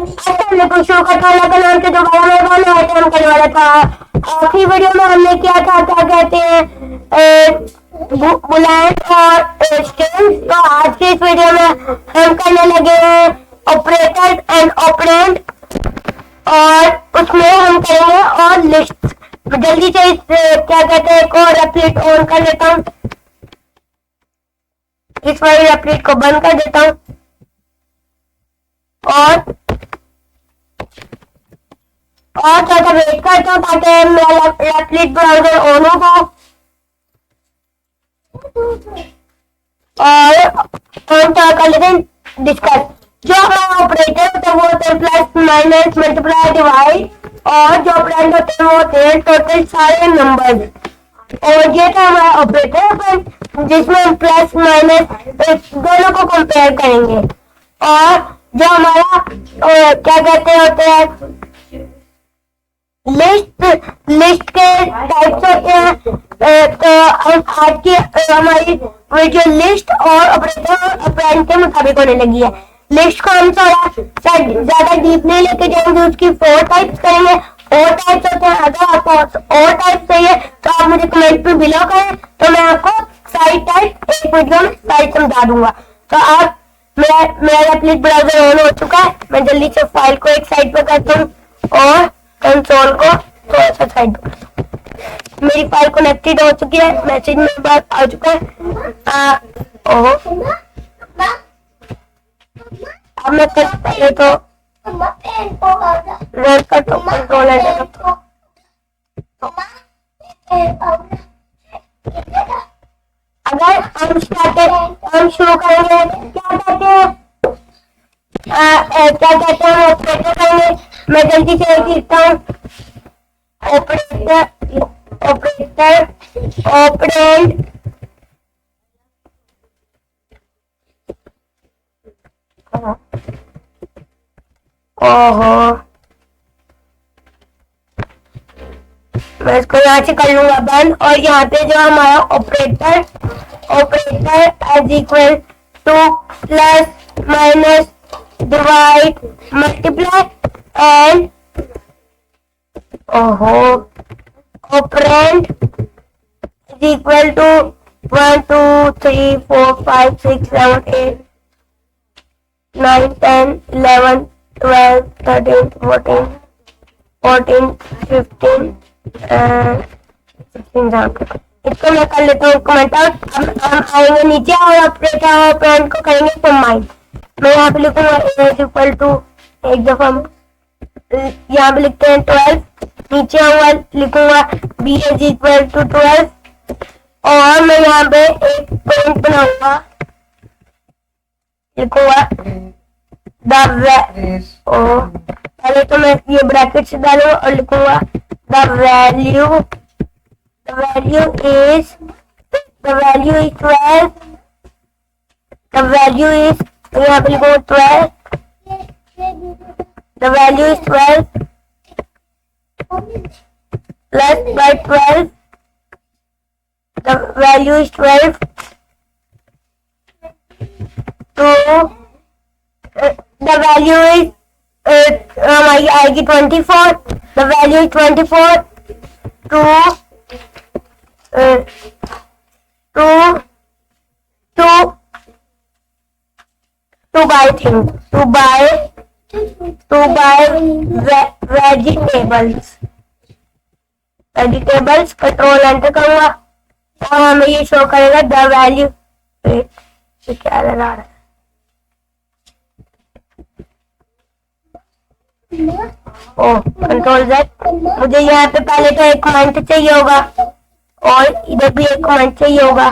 लेकिन शुरू करता हूँ अल्लाह के नाम से। दोबारा मेहरबान है हम करने वाला था। आखिरी वीडियो में हमने किया था क्या कहते हैं बुलेट और स्ट्रिंग्स। तो आज के इस वीडियो में हम करने लगे हैं ऑपरेटर एंड ऑपरेंड, और उसमें हम करेंगे और लिस्ट। जल्दी से इस क्या कहते हैं को रेप्लिट ऑन कर लेता हूँ, इस वाली रेप्लिट को बंद कर देता हूँ और थोड़ा वेट करता हूँ ताकि मेरा रेप्लिट ब्राउजर ऑन हो। और हम क्या कर लेते हैं डिस्कस। जो हमारा ऑपरेटर होता है वो होता है प्लस माइनस मल्टीप्लाई डिवाइड, और जो ऑपरेंड होते हैं वो होते हैं टोटल सारे नंबर्स। और ये था हमारा ऑपरेटर जिसमें हम प्लस माइनस दोनों को कंपेयर करेंगे। और जो हमारा क्या कहते होते हैं लिस्ट के टाइप्स होते हैं। तो आज की हमारी वीडियो लिस्ट और ऑपरेटर के मुताबिक होने लगी है। लिस्ट को हम थोड़ा ज्यादा डीप नहीं लेके जाएंगे, उसकी 4 टाइप्स करेंगे। 4 टाइप्स होते हैं। अगर आपको और टाइप चाहिए तो आप मुझे कमेंट पे बिलो करें, तो मैं आपको सारी टाइप एक वीडियो में सारी समझा दूंगा। तो आप मेरा रेप्लिट ब्राउजर ऑन हो चुका है। मैं जल्दी से फाइल को एक साइड पर करता हूँ और कंसोल को थोड़ा सा साइड पर करता हूँ। मेरी फाइल कनेक्टेड हो चुकी है, मैसेज मेरे पास आ चुका है। अब मैं पहले तो रन करता हूँ, कंट्रोल एंटर करता हूँ। अगर हम शुरू करेंगे क्या कहते हैं ऑपरेटर करेंगे। मैं जल्दी से लिखता हूँ ऑपरेटर ऑपरेंड ओहो, मैं इसको यहाँ से कर लूंगा बंद। और यहाँ पे जो हमारा operator as equal to plus minus divide multiply and operand is equal to 1 2 3 4 5 6 7 8 9 10 11 12 13 14 15 16 इसको मैं कर लेता हूँ कमेंट आउट। हम आएंगे नीचे और ऑपरेंड को करेंगे कंबाइन। मैं यहाँ पे लिखूंगा इज इक्वल टू, एक दफा यहाँ पे लिखते हैं 12, नीचे हुआ लिखूंगा बी इज इक्वल टू 12, और मैं यहाँ पे एक पॉइंट बनाऊंगा, लिखूंगा पहले तो मैं ये ब्रैकेट से डालूंगा और लिखूंगा the value is 12, the value is, यहाँ पे लिखूंगा 12, the value is 12 plus by 12, the value is 12 तो the value is हमारी आएगी 24, the value is 24 to buy things, to buy vegetables। Control enter करूंगा और हमें ये शो करेगा द वैल्यू। क्या लगा रहा है कंट्रोल Z। मुझे यहाँ पे पहले तो एक कमेंट चाहिए होगा और इधर भी एक कमेंट चाहिए होगा।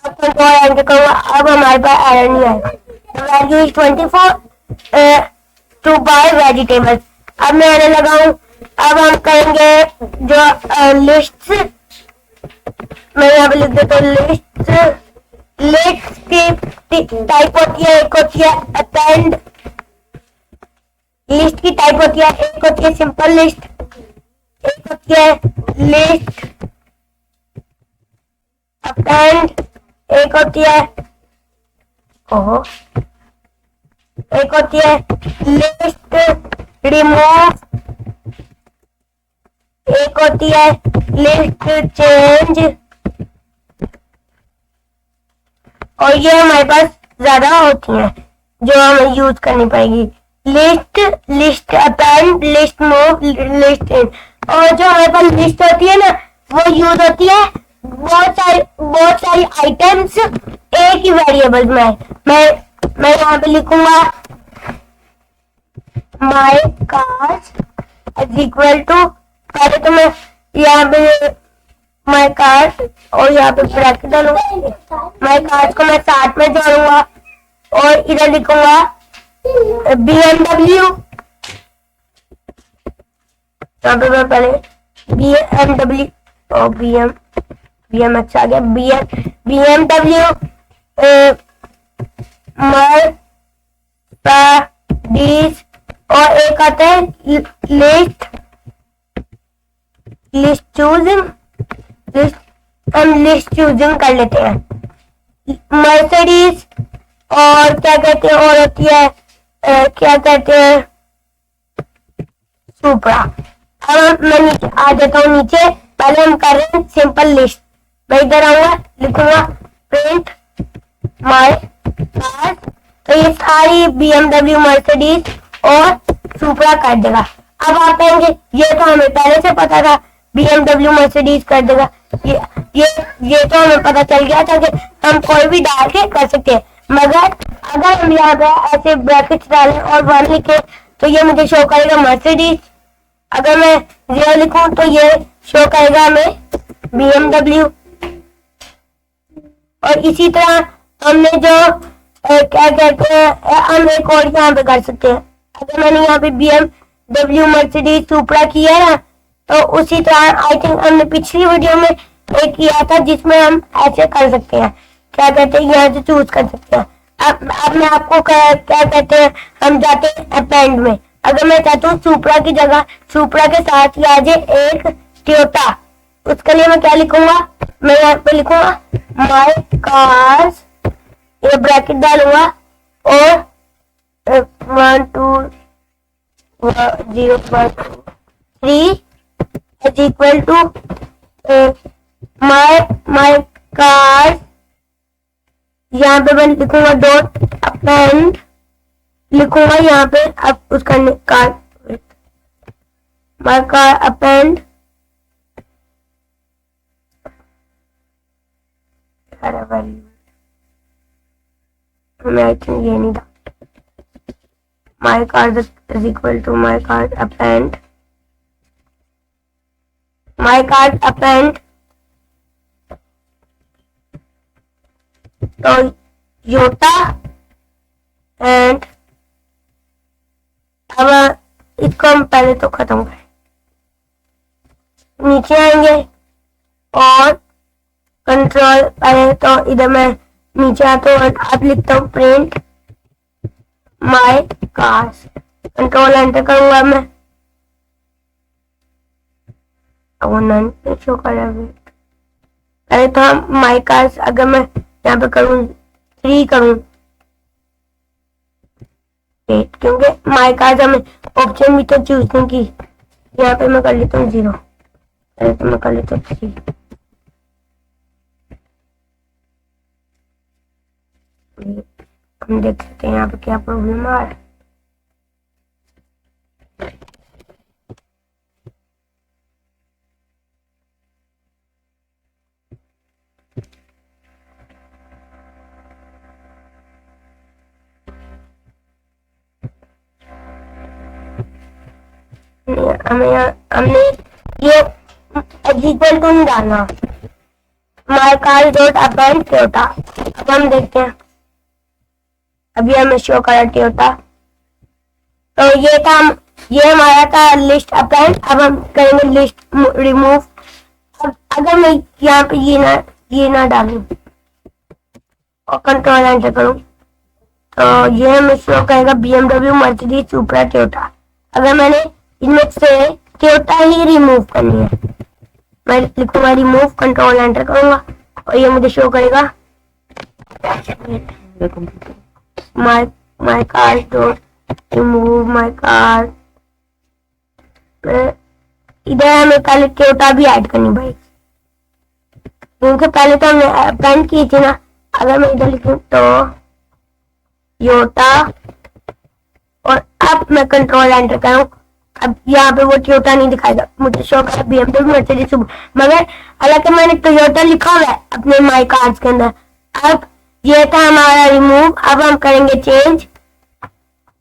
अब कंट्रोल एंटर करूंगा, अब हमारे पास एरर नहीं आएगा। Value is 24 to by vegetables. अब मैं आने लगा हूँ। अब हम करेंगे जो लिस्ट, मैं यहाँ पे लिख देता हूँ लिस्ट की टाइप होती है, एक होती है अपेंड। लिस्ट की टाइप होती है, एक होती है सिंपल लिस्ट, एक होती है लिस्ट अपेंड, एक होती है एक होती है लिस्ट रिमूव, एक होती है लिस्ट चेंज, और ये हमारे पास ज्यादा होती हैं जो हमें यूज करनी पड़ेगी। List, list append, list move, list in. और जो हमारे पास लिस्ट होती है ना, वो यूज होती है बहुत सारी आइटम्स एक ही वेरिएबल में। मैं यहाँ पे लिखूंगा माई कार्स इज इक्वल टू, पहले तो मैं यहाँ पे माई कार्स और यहाँ पे ब्रैकेट डालूंगा, माई कार्स को मैं साथ में जोड़ूंगा और इधर लिखूंगा BMW। यहाँ पे मैं पहले BMW और BMX आ गया, BMW मर्सिडीज, और एक आता है लिस्ट चूजिंग, हम लिस्ट चूजिंग कर लेते हैं। मर्सिडीज और क्या कहते हैं, और होती है क्या कहते हैं सुपरा। अब मैं नीचे आ जाता हूँ, नीचे पहले हम कर रहे हैं सिंपल लिस्ट। मैं इधर आऊंगा, लिखूंगा प्रिंट माई कार्स, तो ये सारी BMW मर्सिडीज और सुपरा कर देगा। अब आप कहेंगे ये तो हमें पहले से पता था, BMW मर्सिडीज कर देगा, ये तो हमें पता चल गया था कि हम कोई भी डाल के कर सकते हैं। मगर अगर हम यहाँ पे ऐसे ब्रैकेट्स डालें और 1 लिखे तो ये मुझे शो करेगा मर्सिडीज, अगर मैं 0 लिखूं तो ये शो करेगा हमें BMW। और इसी तरह हमने जो क्या कहते हैं, हम एक और यहाँ पे कर सकते हैं। अगर मैंने यहाँ पे BMW मर्सिडीज सुपरा किया है ना, तो उसी तरह आई थिंक हमने पिछली वीडियो में एक किया था जिसमें हम ऐसे कर सकते हैं, क्या कहते हैं, यहाँ से चूज कर सकते हैं। अब मैं आपको क्या कहते हैं, हम जाते हैं अपेंड में। अगर मैं चाहता हूँ सुपरा की जगह सुपरा के साथ ही आ जाए एक टोयोटा, उसके लिए मैं क्या लिखूंगा, मैं यहाँ पे लिखूंगा माई कार्स, ये ब्रैकेट डालूंगा और 1 2 0 1 2 3 is equal to my cars, यहाँ पे मैं लिखूंगा डॉट अपेंड, लिखूंगा यहाँ पे अब उसका कार माई कार अपेंड, हमें आई थिंक ये नहीं था, my car is equal to my car append, my car append, Toyota and, अब इसको हम पहले तो खत्म करें, नीचे आएंगे और कंट्रोल, पहले तो इधर मैं नीचे आता हूँ, अब लिखता हूँ print my cars, control enter करूंगा मैं, शो कर, पहले तो हम माई कार्स, अगर मैं यहाँ पे करूँ 3 करूँ 8, क्योंकि माई कार्स हमें ऑप्शन भी तो चूज नहीं की, यहाँ पे मैं कर लेता हूँ 0, पहले तो मैं कर लेता हूँ 3। हम देख सकते हैं यहाँ पे क्या प्रॉब्लम आ रहा है। हमने ये इक्वल टू नहीं डालना, माई कार डॉट अपेंड टोयोटा। अब हम देखते हैं, अभी हमें शो करा टोयोटा, तो ये हमारा था लिस्ट अपेंड। अब हम करेंगे लिस्ट रिमूव। अब अगर मैं यहाँ पे ये ना डालूं और कंट्रोल एंटर करूं तो ये हमें शो करेगा BMW मर्सिडीज सुपरा टोयोटा। अगर मैंने इनमें से टोयोटा ही रिमूव करनी है, मैं लिखूंगा रिमूव, कंट्रोल एंटर करूंगा और ये मुझे शो करेगा my my car dot remove my car. इधर हमें पहले टोयोटा भी ऐड करनी भाई, क्योंकि पहले तो हमने अपेंड की थी ना। अगर मैं इधर लिखूं तो टोयोटा, और अब मैं कंट्रोल एंटर करूं, अब यहाँ पे वो टोयोटा नहीं दिखाएगा, मुझे शो कर BMW मर्सिडीज, मगर हालांकि मैंने टोयोटा लिखा हुआ है अपने माई कार्स के अंदर। अब ये था हमारा रिमूव, अब हम करेंगे चेंज।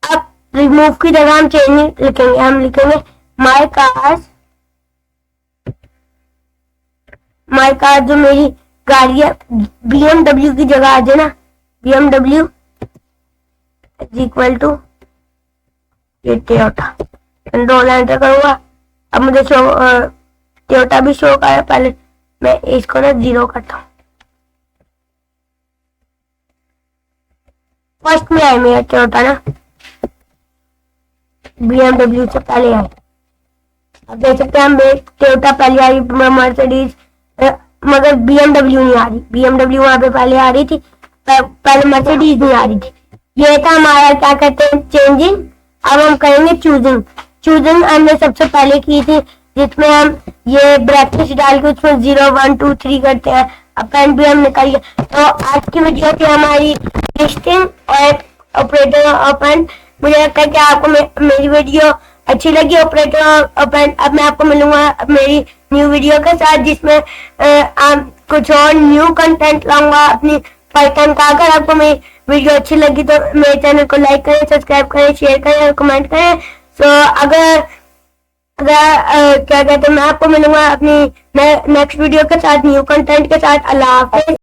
अब रिमूव की जगह हम चेंज नहीं लिखेंगे, हम लिखेंगे माई कार्स। माई कार जो मेरी गाड़ी है BMW की जगह आ जाए ना, BMW इज इक्वल टू ये टोयोटा। कंट्रोल एंटर करूंगा, अब मुझे शो टोयोटा भी शो कर, पहले मैं इसको ना 0 करता हूँ। फर्स्ट में आए मेरा टोयोटा ना, BMW से पहले आए। अब देख सकते हैं हम टोयोटा पहले आई, मर्सिडीज, मगर BMW नहीं आ रही। BMW वहां पे पहले आ रही थी, पहले मर्सिडीज नहीं आ रही थी। ये था हमारा क्या कहते हैं चेंजिंग। अब हम करेंगे चूजिंग। चूजिंग हमने सबसे पहले की थी, जिसमें हम ये ब्रैकेट डाल के उसमें 0 1 2 3 करते हैं। अपेंड भी हमने कर लिया। तो आज की वीडियो थी हमारी लिस्टिंग और ऑपरेटर अपेंड। मुझे लगता है कि आपको मेरी वीडियो अच्छी लगी ऑपरेटर अपेंड। अब मैं आपको मिलूंगा मेरी न्यू वीडियो के साथ, जिसमें कुछ और न्यू कंटेंट लाऊंगा अपनी पाइथन का। अगर आपको मेरी वीडियो अच्छी लगी तो मेरे चैनल को लाइक करें, सब्सक्राइब करें, शेयर करें और कमेंट करें। सो अगर क्या कहते हैं, मैं आपको मिलूंगा अपनी नेक्स्ट वीडियो के साथ, न्यू कंटेंट के साथ। अल्लाह हाफिज़।